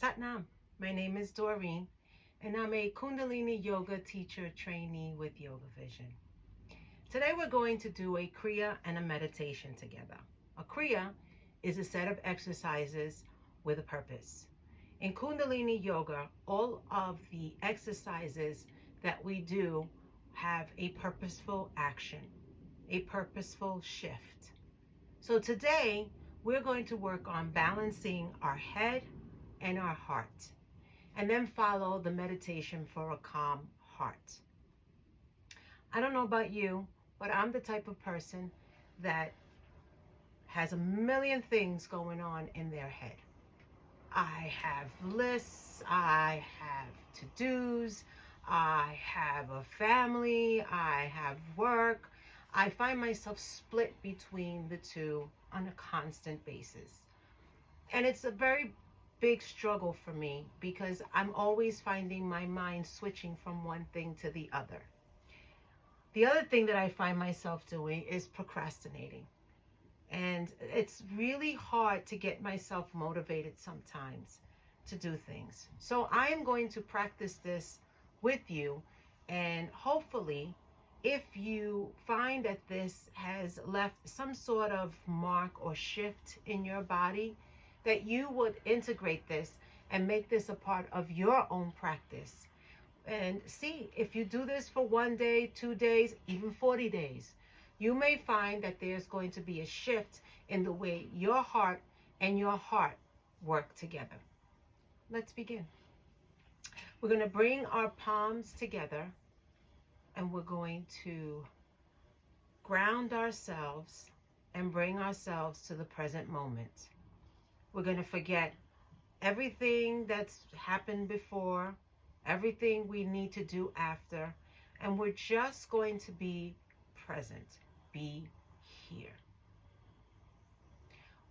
Satnam. My name is Doreen, and I'm a Kundalini yoga teacher trainee with Yoga Vision. Today we're going to do a Kriya and a meditation together. A Kriya is a set of exercises with a purpose. In Kundalini yoga, all of the exercises that we do have a purposeful action, a purposeful shift. So today we're going to work on balancing our head and our heart, and then follow the meditation for a calm heart. I don't know about you, but I'm the type of person that has a million things going on in their head. I have lists, I have to-dos, I have a family, I have work. I find myself split between the two on a constant basis. And it's a very big struggle for me because I'm always finding my mind switching from one thing to the other. The other thing that I find myself doing is procrastinating. And it's really hard to get myself motivated sometimes to do things. So I am going to practice this with you, and hopefully if you find that this has left some sort of mark or shift in your body, that you would integrate this and make this a part of your own practice. And see, if you do this for 1 day, 2 days, even 40 days, you may find that there's going to be a shift in the way your heart and your heart work together. Let's begin. We're going to bring our palms together, and we're going to ground ourselves and bring ourselves to the present moment. We're going to forget everything that's happened before, everything we need to do after, and we're just going to be present, be here.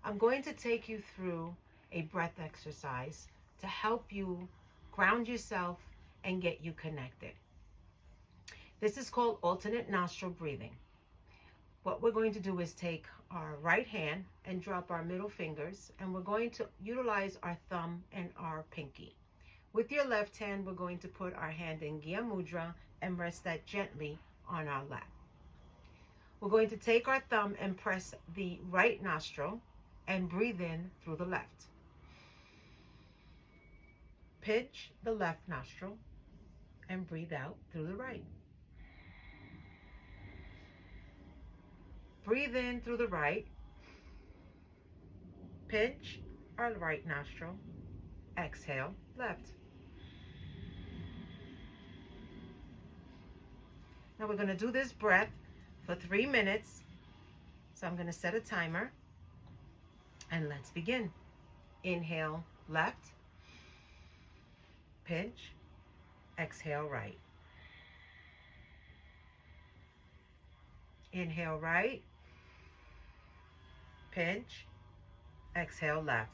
I'm going to take you through a breath exercise to help you ground yourself and get you connected. This is called alternate nostril breathing. What we're going to do is take our right hand and drop our middle fingers, and we're going to utilize our thumb and our pinky. With your left hand, we're going to put our hand in Gya Mudra and rest that gently on our lap. We're going to take our thumb and press the right nostril and breathe in through the left. Pinch the left nostril and breathe out through the right. Breathe in through the right, pinch our right nostril, exhale left. Now we're going to do this breath for 3 minutes. So I'm going to set a timer, and let's begin. Inhale left, pinch, exhale right. Inhale right, pinch, exhale left.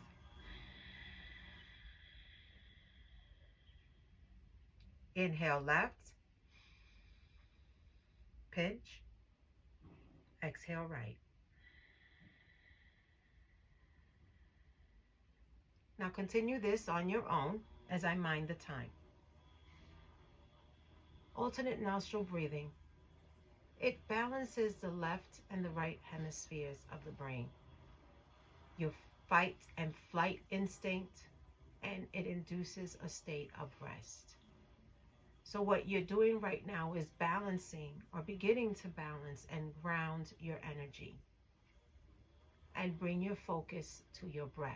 Inhale left, pinch, exhale right. Now continue this on your own as I mind the time. Alternate nostril breathing. It balances the left and the right hemispheres of the brain, your fight and flight instinct, and it induces a state of rest. So what you're doing right now is balancing, or beginning to balance and ground your energy, and bring your focus to your breath.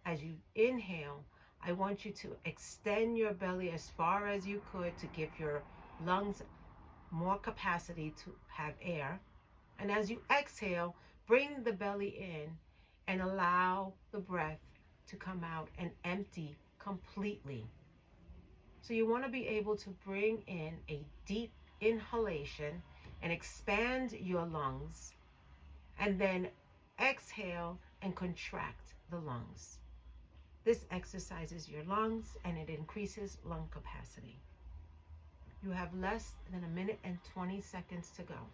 As you inhale, I want you to extend your belly as far as you could to give your lungs more capacity to have air. And as you exhale, bring the belly in and allow the breath to come out and empty completely. So you want to be able to bring in a deep inhalation and expand your lungs, and then exhale and contract the lungs. This exercises your lungs and it increases lung capacity. You have less than 1 minute and 20 seconds to go.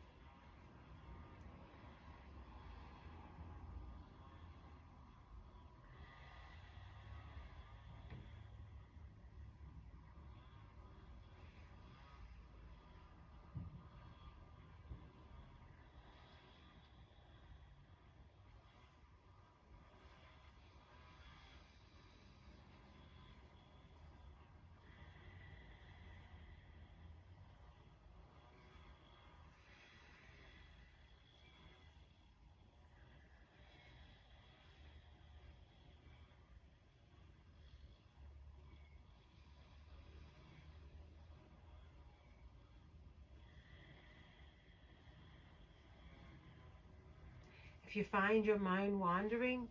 If you find your mind wandering,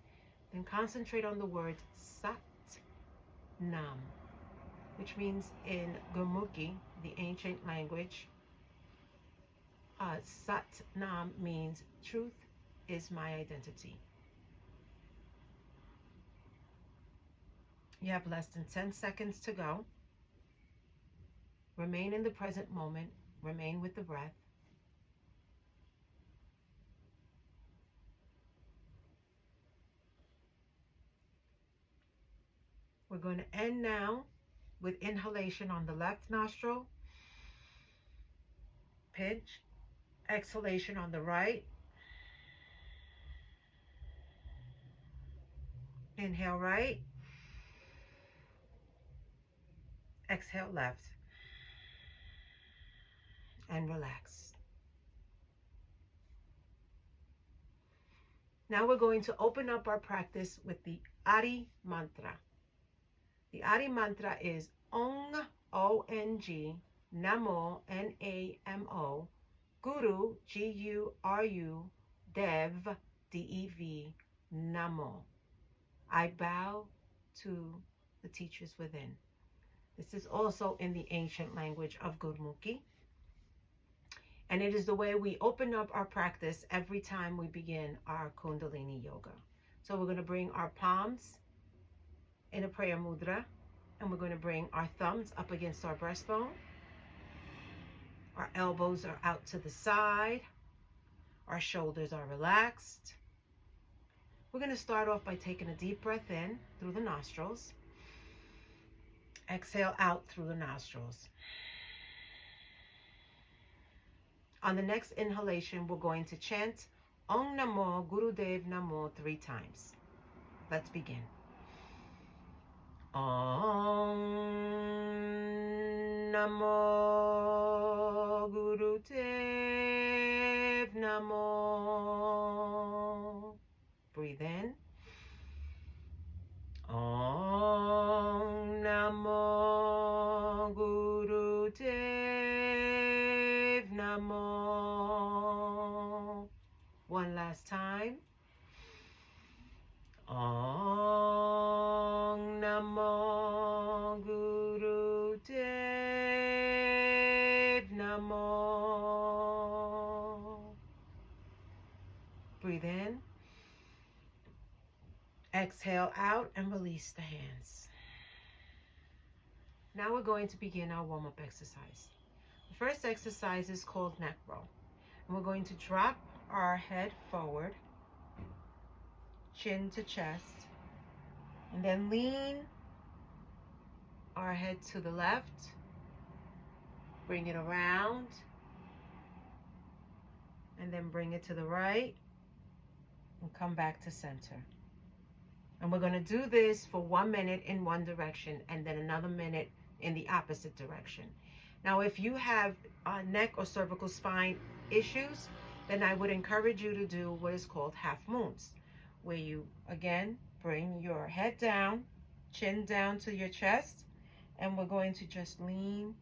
then concentrate on the word Sat Nam, which means in Gurmukhi, the ancient language, Sat Nam means truth is my identity. You have less than 10 seconds to go. Remain in the present moment. Remain with the breath. We're going to end now with inhalation on the left nostril, pinch, exhalation on the right. Inhale right, exhale left, and relax. Now we're going to open up our practice with the Adi mantra. The Adi mantra is Ong, O-N-G, Namo, N-A-M-O, Guru, G-U-R-U, Dev, D-E-V, Namo. I bow to the teachers within. This is also in the ancient language of Gurmukhi. And it is the way we open up our practice every time we begin our Kundalini yoga. So we're going to bring our palms in a prayer mudra, and we're going to bring our thumbs up against our breastbone. Our elbows are out to the side. Our shoulders are relaxed. We're going to start off by taking a deep breath in through the nostrils. Exhale out through the nostrils. On the next inhalation, we're going to chant Om Namo Gurudev Namo 3 times. Let's begin. Om Namo Gurudev Namo. Breathe in. Om Namo Gurudev Namo. One last time. Om Namo Gurudev Namo. Breathe in. Exhale out and release the hands. Now we're going to begin our warm-up exercise. The first exercise is called neck roll. And we're going to drop our head forward, chin to chest, and then lean our head to the left, bring it around, and then bring it to the right, and come back to center. And we're going to do this for 1 minute in one direction and then another minute in the opposite direction. Now, if you have neck or cervical spine issues, then I would encourage you to do what is called half moons, where you, again, bring your head down, chin down to your chest, and we're going to just lean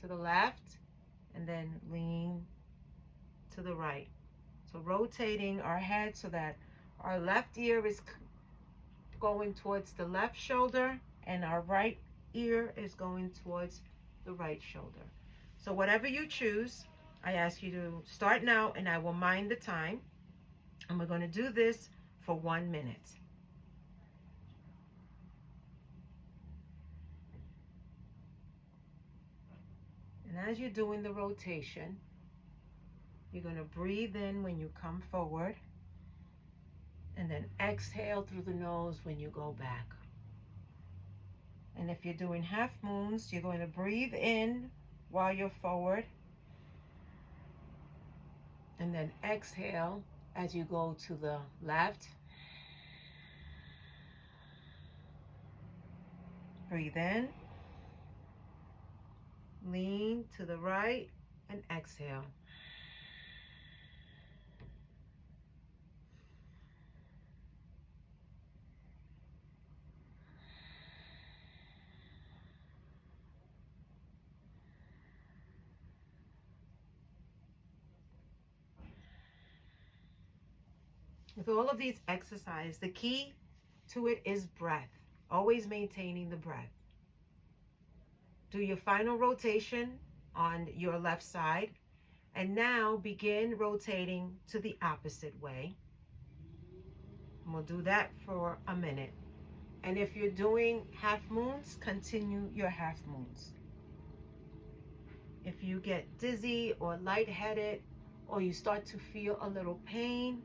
to the left and then lean to the right. So rotating our head so that our left ear is going towards the left shoulder and our right ear is going towards the right shoulder. So whatever you choose, I ask you to start now and I will mind the time. And we're going to do this for 1 minute. And as you're doing the rotation, you're going to breathe in when you come forward. And then exhale through the nose when you go back. And if you're doing half moons, you're going to breathe in while you're forward. And then exhale as you go to the left. Breathe in. Lean to the right and exhale. With all of these exercises, the key to it is breath. Always maintaining the breath. Do your final rotation on your left side, and now begin rotating to the opposite way. And we'll do that for a minute. And if you're doing half moons, continue your half moons. If you get dizzy or lightheaded, or you start to feel a little pain,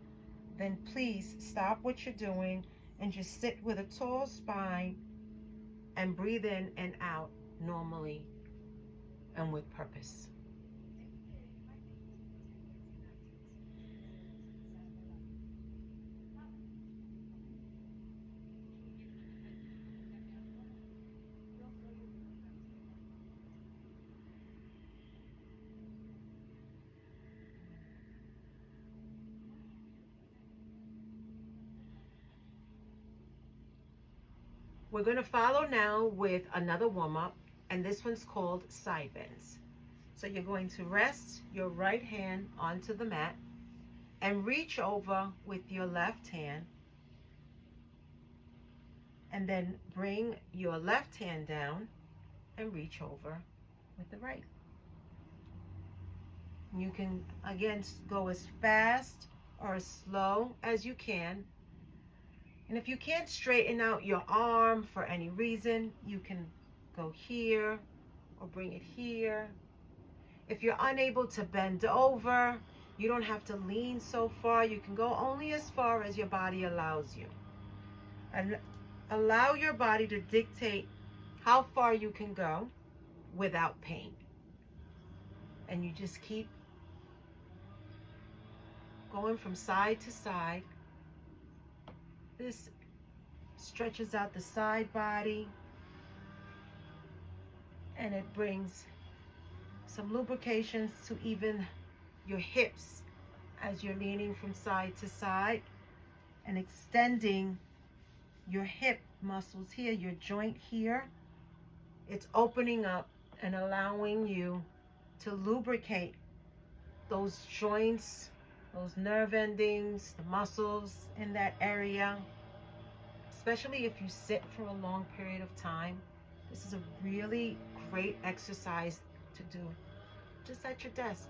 then please stop what you're doing and just sit with a tall spine and breathe in and out normally and with purpose. We're going to follow now with another warm-up, and this one's called side bends. So you're going to rest your right hand onto the mat and reach over with your left hand, and then bring your left hand down and reach over with the right. You can again go as fast or as slow as you can. And if you can't straighten out your arm for any reason, you can go here or bring it here. If you're unable to bend over, you don't have to lean so far. You can go only as far as your body allows you. And allow your body to dictate how far you can go without pain. And you just keep going from side to side. This stretches out the side body, and it brings some lubrications to even your hips as you're leaning from side to side and extending your hip muscles here, your joint here. It's opening up and allowing you to lubricate those joints, those nerve endings, the muscles in that area. Especially if you sit for a long period of time, this is a really great exercise to do just at your desk.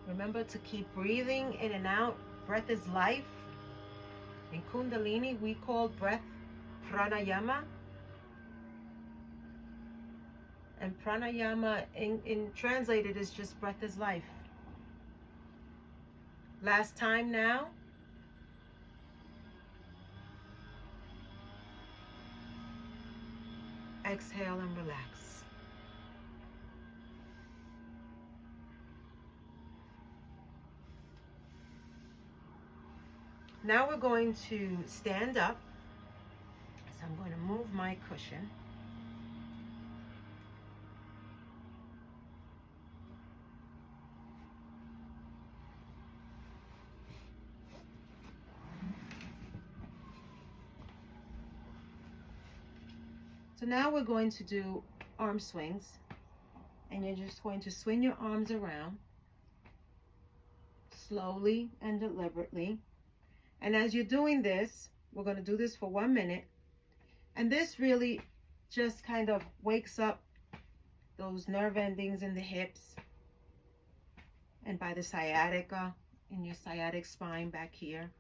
Remember to keep breathing in and out. Breath is life. In Kundalini, we call breath pranayama. And pranayama in translated is just breath is life. Last time now. Exhale and relax. Now we're going to stand up. So I'm going to move my cushion. So now we're going to do arm swings, and you're just going to swing your arms around slowly and deliberately. And as you're doing this, we're going to do this for 1 minute. And this really just kind of wakes up those nerve endings in the hips and by the sciatica, in your sciatic spine back here.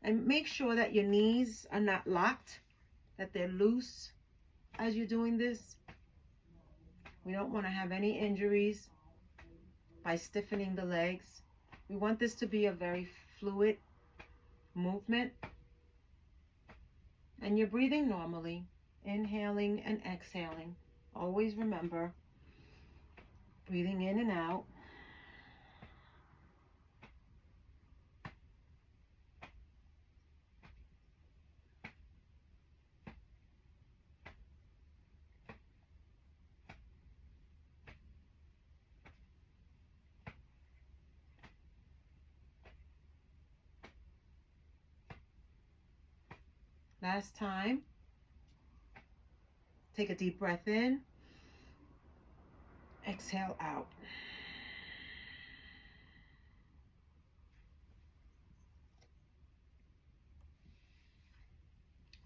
And make sure that your knees are not locked, that they're loose as you're doing this. We don't want to have any injuries by stiffening the legs. We want this to be a very fluid movement. And you're breathing normally, inhaling and exhaling. Always remember, breathing in and out. Last time. Take a deep breath in. Exhale out.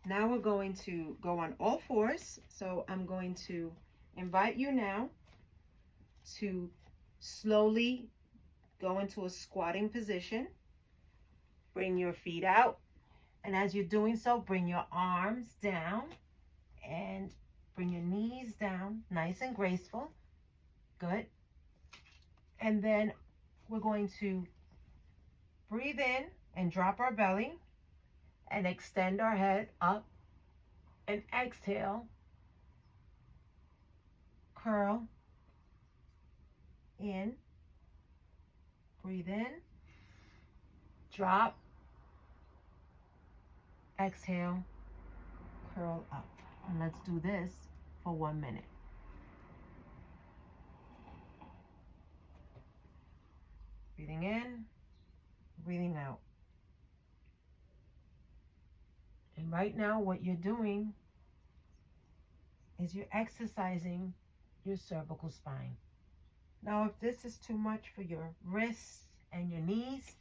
Now we're going to go on all fours. So I'm going to invite you now to slowly go into a squatting position. Bring your feet out. And as you're doing so, bring your arms down and bring your knees down, nice and graceful. Good. And then we're going to breathe in and drop our belly and extend our head up, and exhale, curl in, breathe in, drop, exhale, curl up. And let's do this for 1 minute. Breathing in, breathing out. And right now what you're doing is you're exercising your cervical spine. Now if this is too much for your wrists and your knees,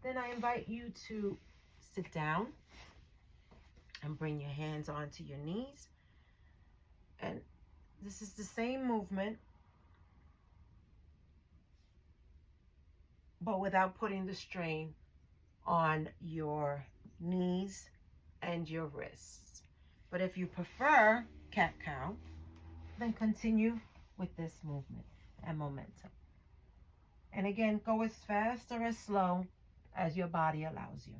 then I invite you to sit down and bring your hands onto your knees. And this is the same movement, but without putting the strain on your knees and your wrists. But if you prefer cat-cow, then continue with this movement and momentum. And again, go as fast or as slow as your body allows you.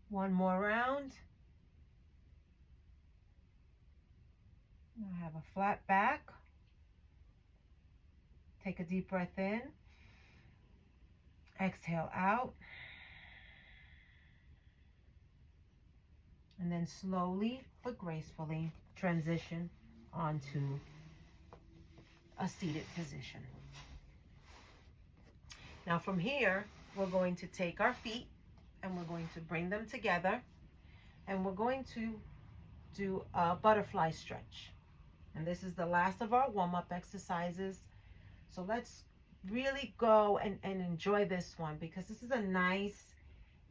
One more round. I have a flat back. Take a deep breath in. Exhale out. And then slowly but gracefully transition onto a seated position. Now from here, we're going to take our feet and we're going to bring them together, and we're going to do a butterfly stretch. And this is the last of our warm-up exercises. So let's really go and enjoy this one, because this is a nice,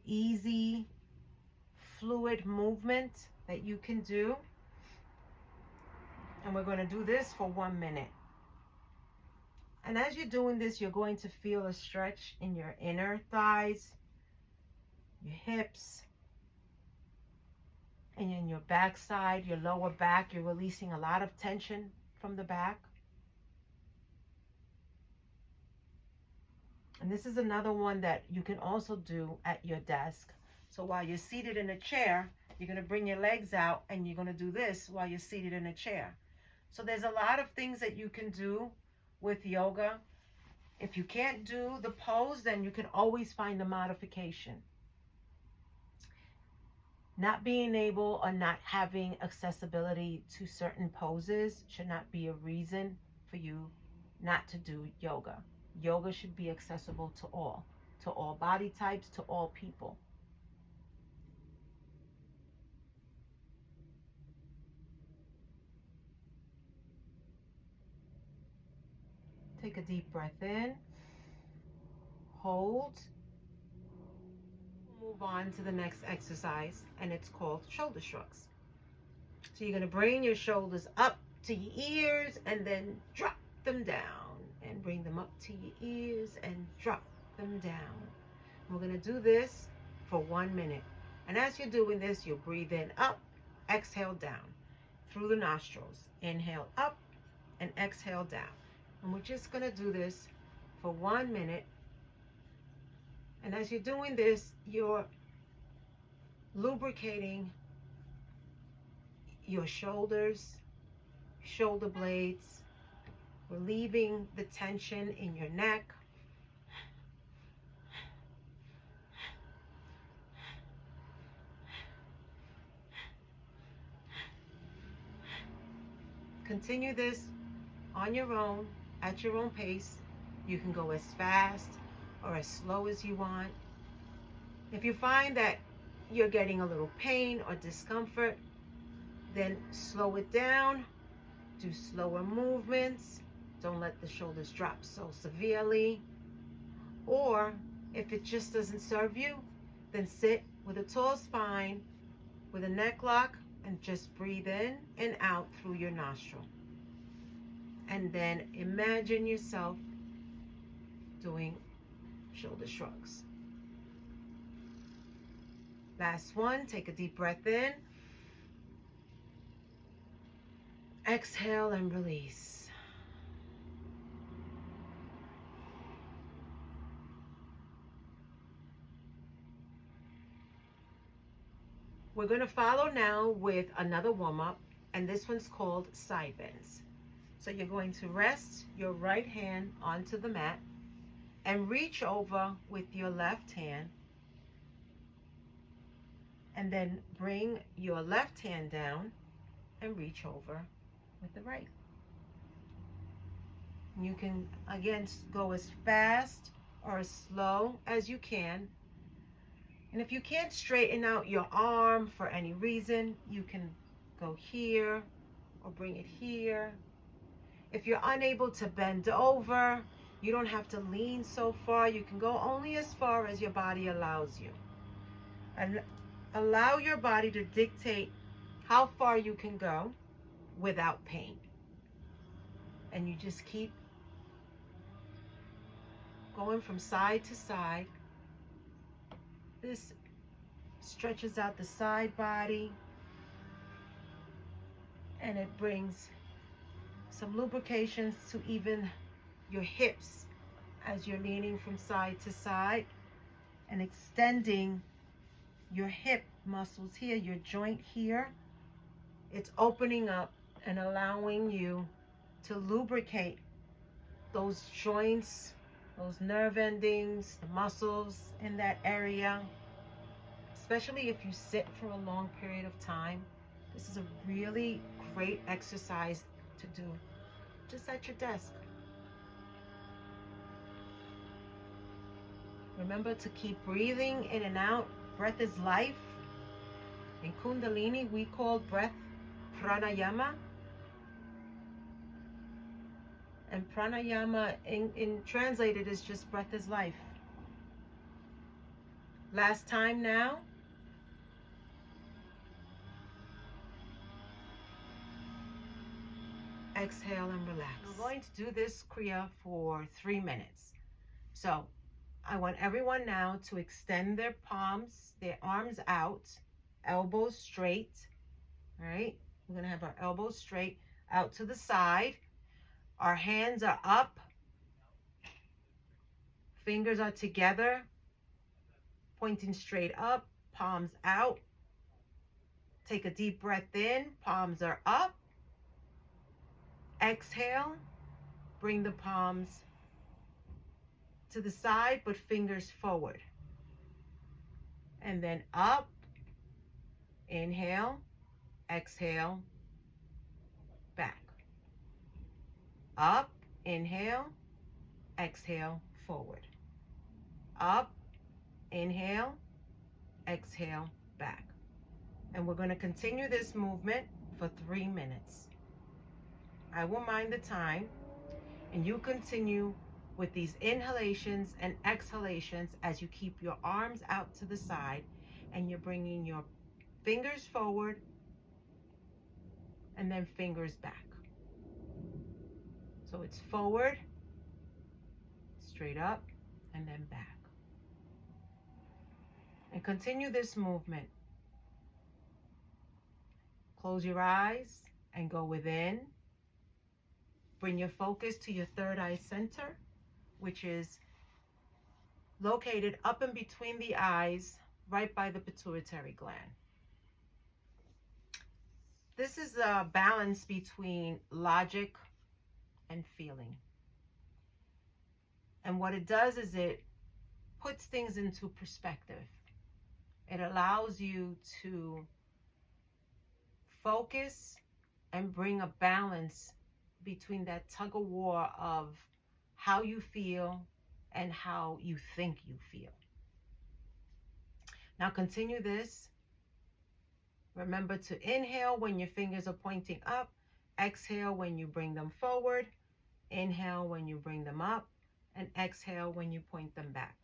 easy, fluid movement that you can do. And we're going to do this for 1 minute. And as you're doing this, you're going to feel a stretch in your inner thighs, your hips, and in your back side, your lower back. You're releasing a lot of tension from the back. And this is another one that you can also do at your desk. So while you're seated in a chair, you're going to bring your legs out and you're going to do this while you're seated in a chair. So there's a lot of things that you can do with yoga. If you can't do the pose, then you can always find a modification. Not being able or not having accessibility to certain poses should not be a reason for you not to do yoga. Yoga should be accessible to all body types, to all people. Take a deep breath in, hold. Move on to the next exercise, and it's called shoulder shrugs. So you're going to bring your shoulders up to your ears and then drop them down, and bring them up to your ears and drop them down. We're going to do this for 1 minute. And as you're doing this, you'll breathe in up, exhale down through the nostrils. Inhale up and exhale down. And we're just going to do this for 1 minute. And as you're doing this, you're lubricating your shoulders, shoulder blades, relieving the tension in your neck. Continue this on your own, at your own pace. You can go as fast or as slow as you want. If you find that you're getting a little pain or discomfort, Then slow it down, do slower movements. Don't let the shoulders drop so severely. Or if it just doesn't serve you, then sit with a tall spine, with a neck lock, and just breathe in and out through your nostril. And then imagine yourself doing shoulder shrugs. Last one, take a deep breath in. Exhale and release. We're going to follow now with another warm-up, and this one's called side bends. So you're going to rest your right hand onto the mat and reach over with your left hand, and then bring your left hand down and reach over with the right. You can again go as fast or as slow as you can. And if you can't straighten out your arm for any reason, you can go here or bring it here. If you're unable to bend over, you don't have to lean so far. You can go only as far as your body allows you. And allow your body to dictate how far you can go without pain. And you just keep going from side to side. This stretches out the side body, and it brings some lubrications to even your hips as you're leaning from side to side, and extending your hip muscles here, your joint here. It's opening up and allowing you to lubricate those joints, those nerve endings, the muscles in that area. Especially if you sit for a long period of time, this is a really great exercise to do just at your desk. Remember to keep breathing in and out. Breath is life. In Kundalini, we call breath pranayama. And pranayama in translated is just breath is life. Last time now. Exhale and relax. We're going to do this Kriya for 3 minutes. So I want everyone now to extend their palms, their arms out, elbows straight. All right, we're going to have our elbows straight out to the side. Our hands are up. Fingers are together, pointing straight up, palms out. Take a deep breath in, palms are up. Exhale, bring the palms to the side, but fingers forward. And then up, inhale, exhale, back. Up, inhale, exhale, forward. Up, inhale, exhale, back. And we're going to continue this movement for 3 minutes. I will mind the time, and you continue with these inhalations and exhalations as you keep your arms out to the side, and you're bringing your fingers forward and then fingers back. So it's forward, straight up, and then back. And continue this movement. Close your eyes and go within. Bring your focus to your third eye center, which is located up in between the eyes, right by the pituitary gland. This is a balance between logic and feeling. And what it does is it puts things into perspective. It allows you to focus and bring a balance between that tug of war of how you feel and how you think you feel. Now continue this Remember to inhale when your fingers are pointing up. Exhale when you bring them forward. Inhale when you bring them up. And exhale when you point them back.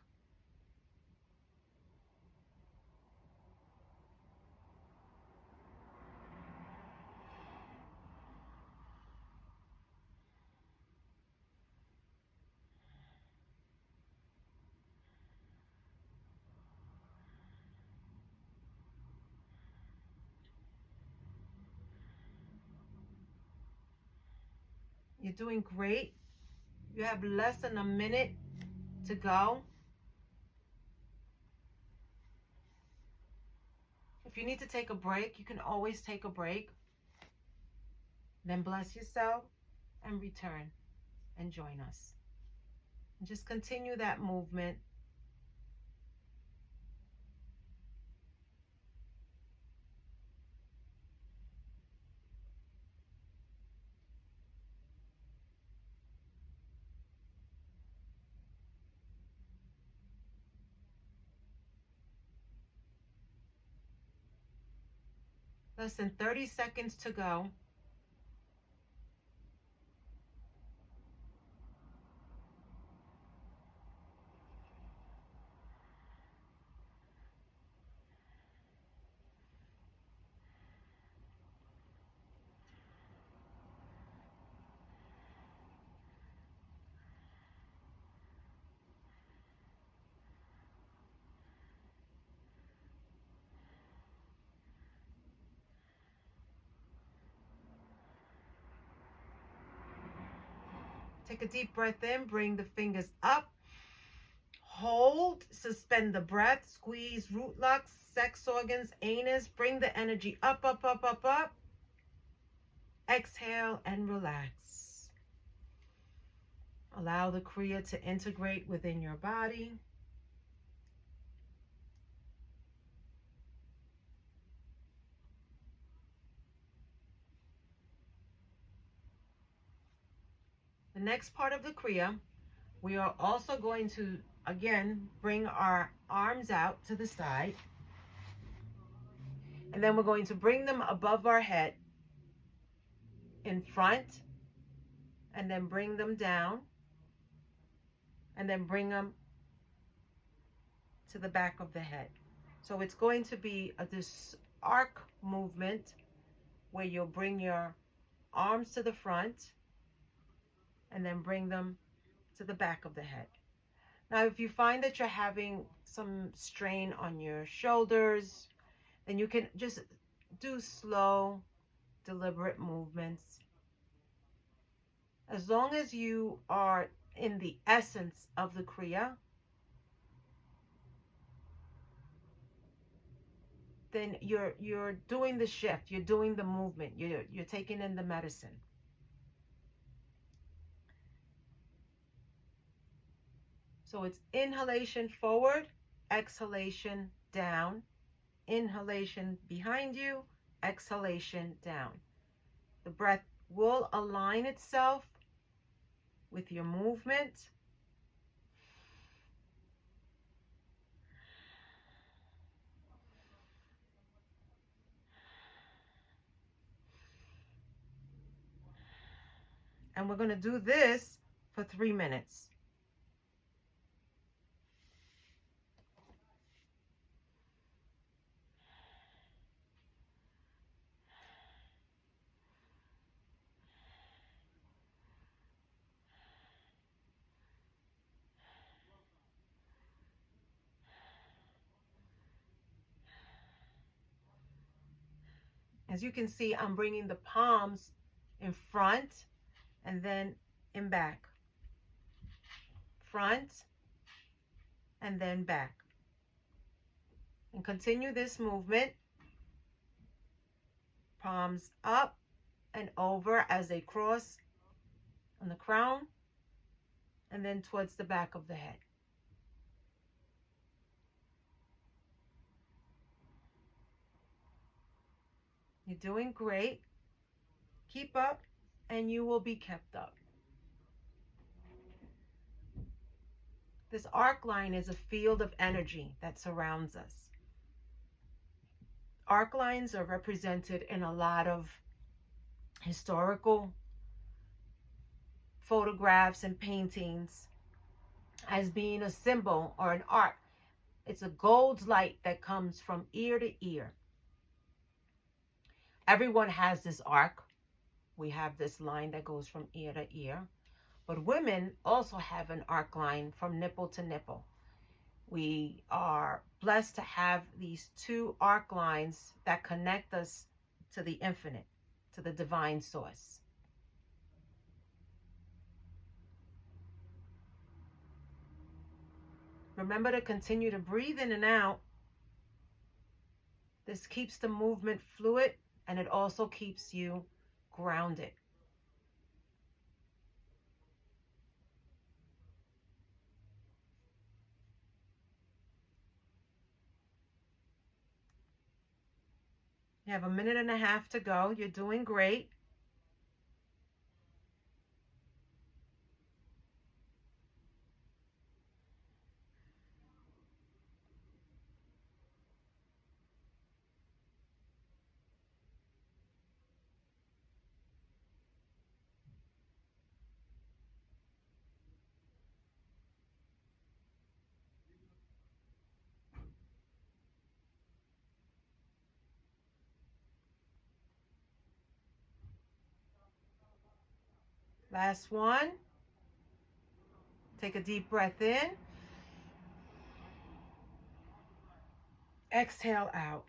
You're doing great. You have less than a minute to go. If you need to take a break, you can always take a break. Then bless yourself and return and join us. And just continue that movement. Less than 30 seconds to go. Take a deep breath in, bring the fingers up. Hold, suspend the breath, squeeze root locks, sex organs, anus. Bring the energy up, up, up, up, up. Exhale and relax. Allow the Kriya to integrate within your body. The next part of the Kriya, we are also going to, again, bring our arms out to the side. And then we're going to bring them above our head in front, and then bring them down, and then bring them to the back of the head. So it's going to be this arc movement where you'll bring your arms to the front and then bring them to the back of the head. Now, if you find that you're having some strain on your shoulders, then you can just do slow, deliberate movements. As long as you are in the essence of the Kriya, then you're doing the shift, you're doing the movement, you're taking in the medicine. So it's inhalation forward, exhalation down, inhalation behind you, exhalation down. The breath will align itself with your movement. And we're going to do this for 3 minutes. As you can see, I'm bringing the palms in front and then in back. Front and then back. And continue this movement. Palms up and over as they cross on the crown and then towards the back of the head. You're doing great. Keep up and you will be kept up. This arc line is a field of energy that surrounds us. arc lines are represented in a lot of historical photographs and paintings as being a symbol or an arc. It's a gold light that comes from ear to ear. Everyone has this arc. We have this line that goes from ear to ear. But women also have an arc line from nipple to nipple. We are blessed to have these two arc lines that connect us to the infinite, to the divine source. Remember to continue to breathe in and out. This keeps the movement fluid, and it also keeps you grounded. You have 1.5 minutes to go. You're doing great. Last one. Take a deep breath in. Exhale out.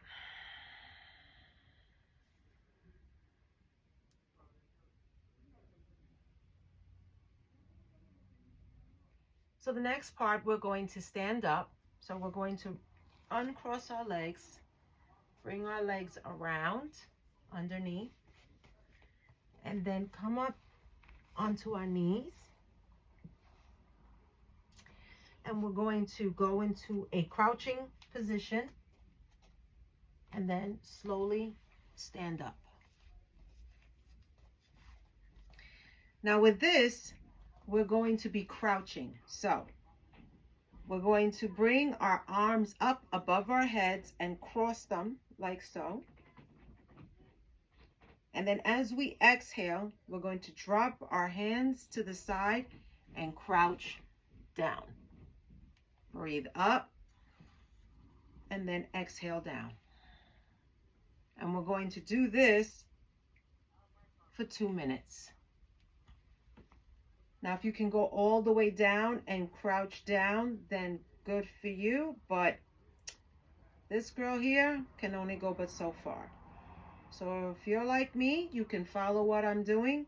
So the next part, we're going to stand up. So we're going to uncross our legs, bring our legs around underneath, and then come up onto our knees. And we're going to go into a crouching position and then slowly stand up. Now with this, we're going to be crouching. So we're going to bring our arms up above our heads and cross them like so. And then as we exhale, we're going to drop our hands to the side and crouch down. Breathe up and then exhale down. And we're going to do this for 2 minutes. Now, if you can go all the way down and crouch down, then good for you. But this girl here can only go but so far. So if you're like me, you can follow what I'm doing.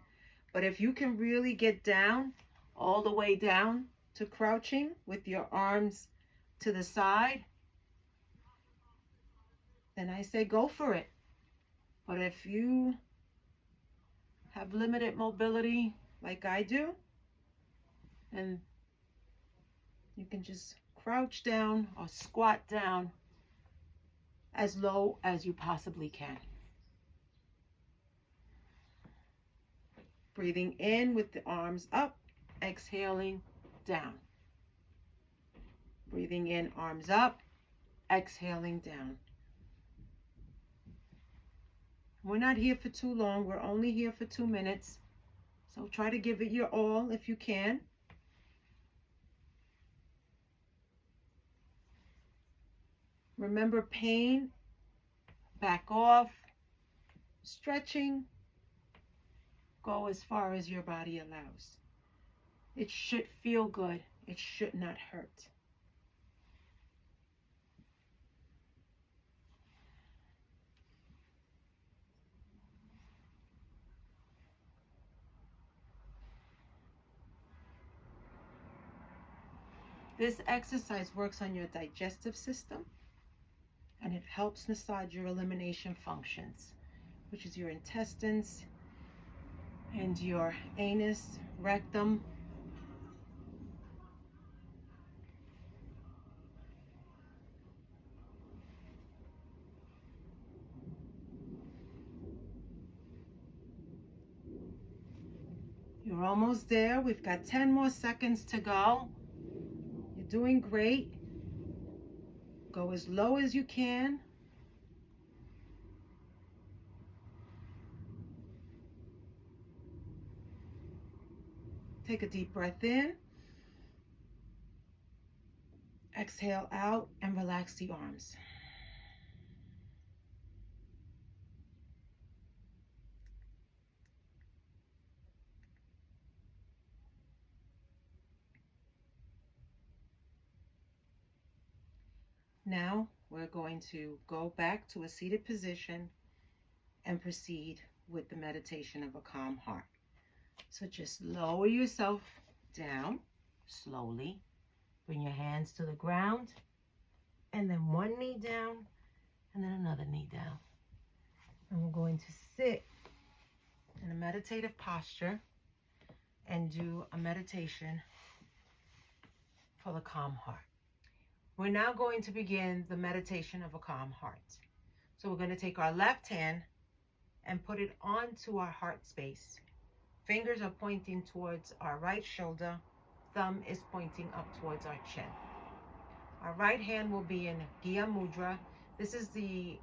But if you can really get down, all the way down to crouching with your arms to the side, then I say go for it. But if you have limited mobility like I do, and you can just crouch down or squat down as low as you possibly can. Breathing in with the arms up, exhaling down. Breathing in, arms up, exhaling down. We're not here for too long. We're only here for 2 minutes. So try to give it your all if you can. Remember, pain, back off, stretching, go as far as your body allows. It should feel good. It should not hurt. This exercise works on your digestive system, and it helps massage your elimination functions, which is your intestines and your anus, rectum. You're almost there. We've got 10 more seconds to go. You're doing great. Go as low as you can. Take a deep breath in. Exhale out and relax the arms. Now we're going to go back to a seated position and proceed with the meditation of a calm heart. So just lower yourself down slowly. Bring your hands to the ground, and then one knee down, and then another knee down. And we're going to sit in a meditative posture and do a meditation for the calm heart. We're now going to begin the meditation of a calm heart. So we're going to take our left hand and put it onto our heart space. Fingers are pointing towards our right shoulder. Thumb is pointing up towards our chin. Our right hand will be in Gya Mudra. This is the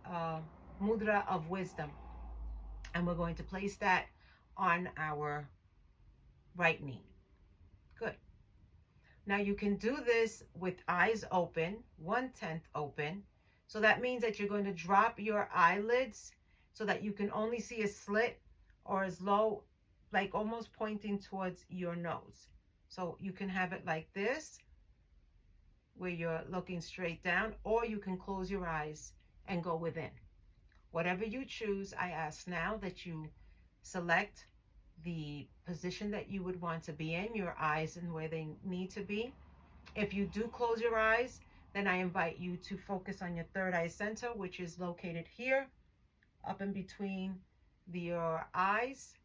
mudra of wisdom. And we're going to place that on our right knee. Good. Now you can do this with eyes open, 1/10 open. So that means that you're going to drop your eyelids so that you can only see a slit or as low, like almost pointing towards your nose. So you can have it like this, where you're looking straight down, or you can close your eyes and go within. Whatever you choose, I ask now that you select the position that you would want to be in, your eyes and where they need to be. If you do close your eyes, then I invite you to focus on your third eye center, which is located here, up in between your eyes.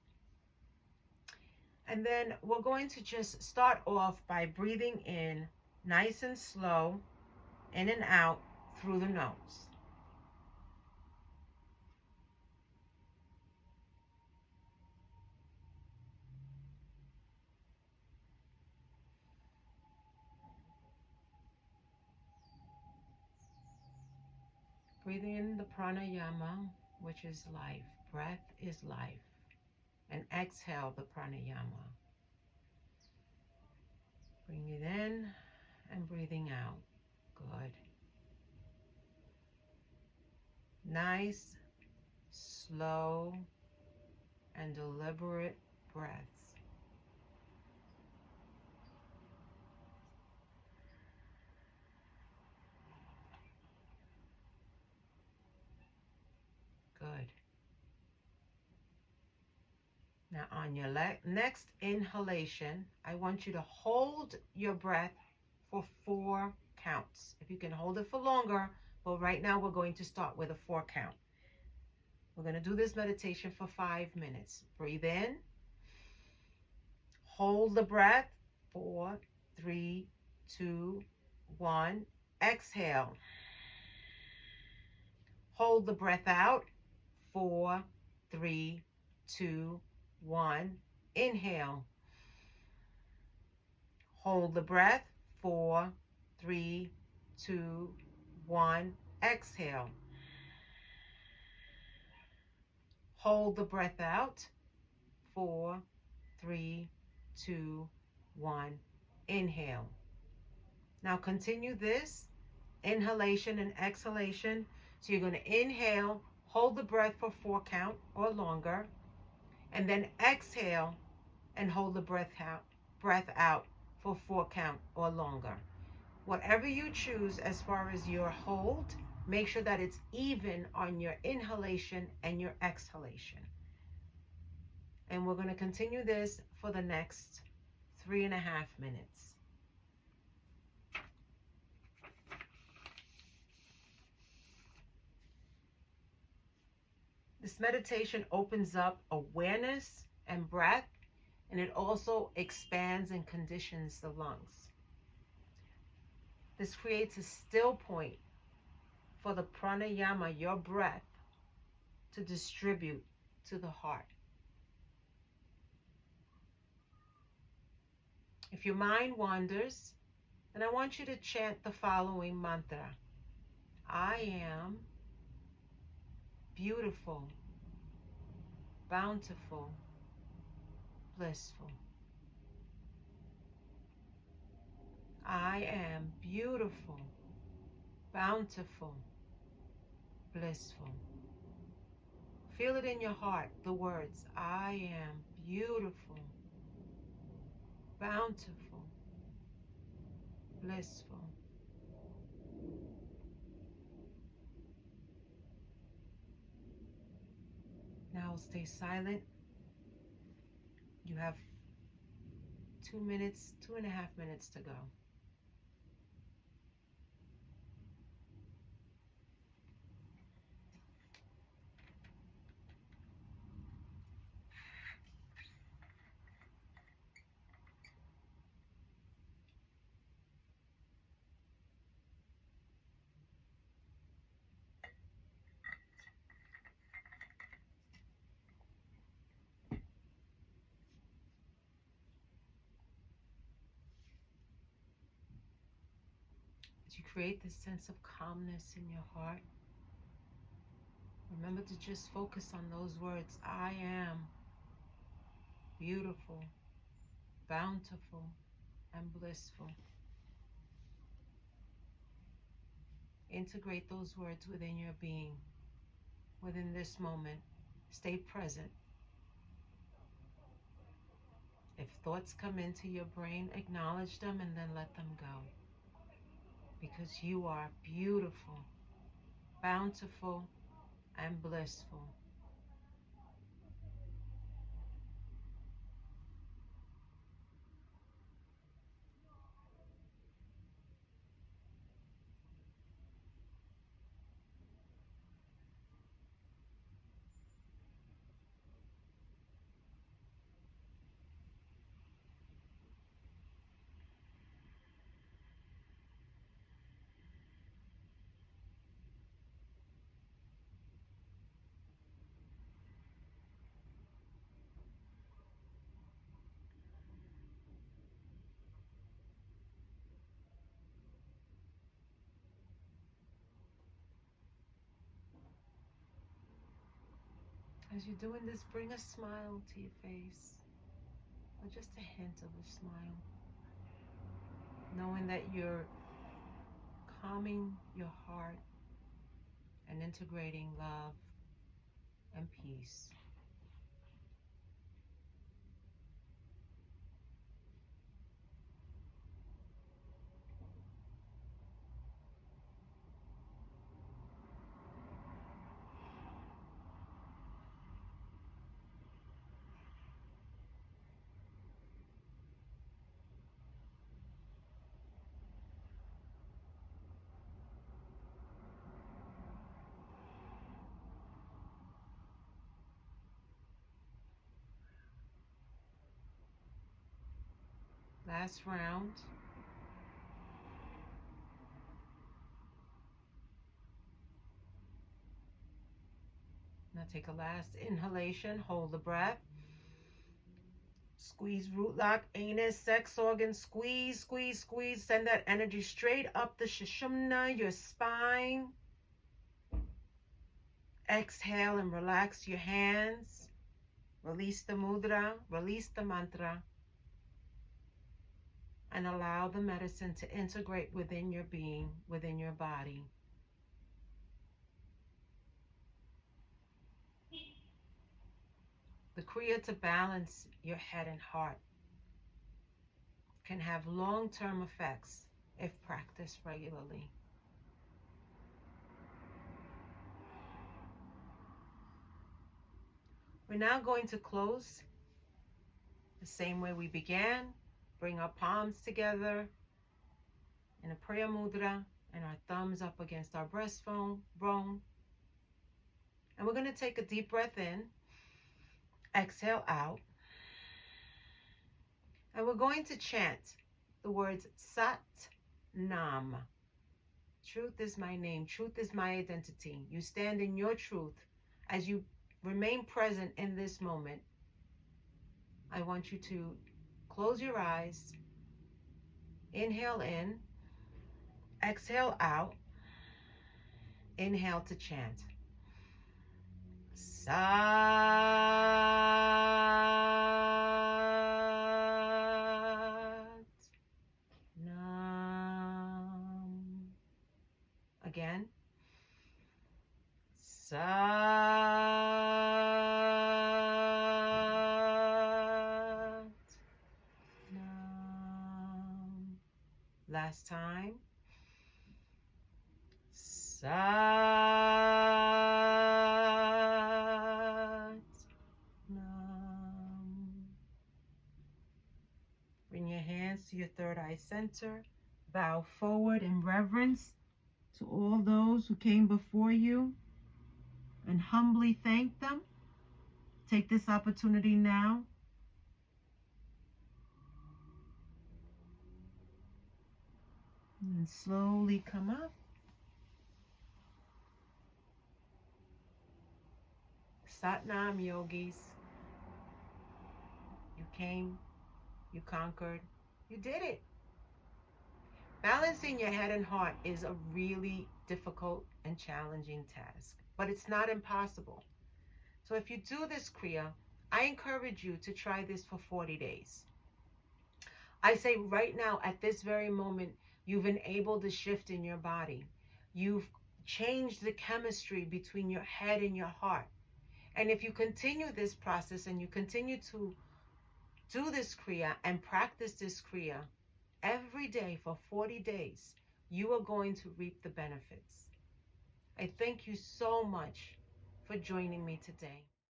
And then we're going to just start off by breathing in nice and slow, in and out through the nose. Breathing in the pranayama, which is life. Breath is life. And exhale the pranayama. Bring it in and breathing out. Good. Nice, slow, and deliberate breaths. Good. Now on your next inhalation, I want you to hold your breath for 4 counts. If you can hold it for longer, but right now we're going to start with a 4 count. We're going to do this meditation for 5 minutes. Breathe in. Hold the breath. 4, 3, 2, 1. Exhale. Hold the breath out. 4, 3, 2, 1. Inhale. Hold the breath. 4, 3, 2, 1. Exhale. Hold the breath out. 4, 3, 2, 1. Inhale. Now continue this inhalation and exhalation. So you're going to inhale, hold the breath for 4 count or longer, and then exhale and hold the breath out for 4 count or longer. Whatever you choose as far as your hold, make sure that it's even on your inhalation and your exhalation. And we're going to continue this for the next 3.5 minutes. This meditation opens up awareness and breath, and it also expands and conditions the lungs. This creates a still point for the pranayama, your breath, to distribute to the heart. If your mind wanders, then I want you to chant the following mantra. I am beautiful, bountiful, blissful. I am beautiful, bountiful, blissful. Feel it in your heart, the words, I am beautiful, bountiful, blissful. Now stay silent. You have 2 minutes, 2.5 minutes to go. As you create this sense of calmness in your heart, remember to just focus on those words, I am beautiful, bountiful, and blissful. Integrate those words within your being, within this moment. Stay present. If thoughts come into your brain, acknowledge them and then let them go. Because you are beautiful, bountiful, and blissful. As you're doing this, bring a smile to your face, or just a hint of a smile, knowing that you're calming your heart and integrating love and peace. Last round. Now take a last inhalation. Hold the breath. Squeeze root lock, anus, sex organ. Squeeze, squeeze, squeeze. Send that energy straight up the Sushumna, your spine. Exhale and relax your hands. Release the mudra. Release the mantra. And allow the medicine to integrate within your being, within your body. The Kriya to balance your head and heart can have long-term effects if practiced regularly. We're now going to close the same way we began. Bring our palms together in a prayer mudra and our thumbs up against our breastbone. And we're going to take a deep breath in. Exhale out. And we're going to chant the words Sat Nam. Truth is my name. Truth is my identity. You stand in your truth. As you remain present in this moment, I want you to close your eyes. Inhale in. Exhale out. Inhale to chant. Sat Nam. Again. Sat Nam. Last time. Sat Nam. Bring your hands to your third eye center. Bow forward in reverence to all those who came before you and humbly thank them. Take this opportunity now and slowly come up. Satnam, yogis. You came, you conquered, you did it. Balancing your head and heart is a really difficult and challenging task, but it's not impossible. So if you do this Kriya, I encourage you to try this for 40 days. I say right now, at this very moment, you've enabled a shift in your body. You've changed the chemistry between your head and your heart. And if you continue this process and you continue to do this Kriya and practice this Kriya every day for 40 days, you are going to reap the benefits. I thank you so much for joining me today.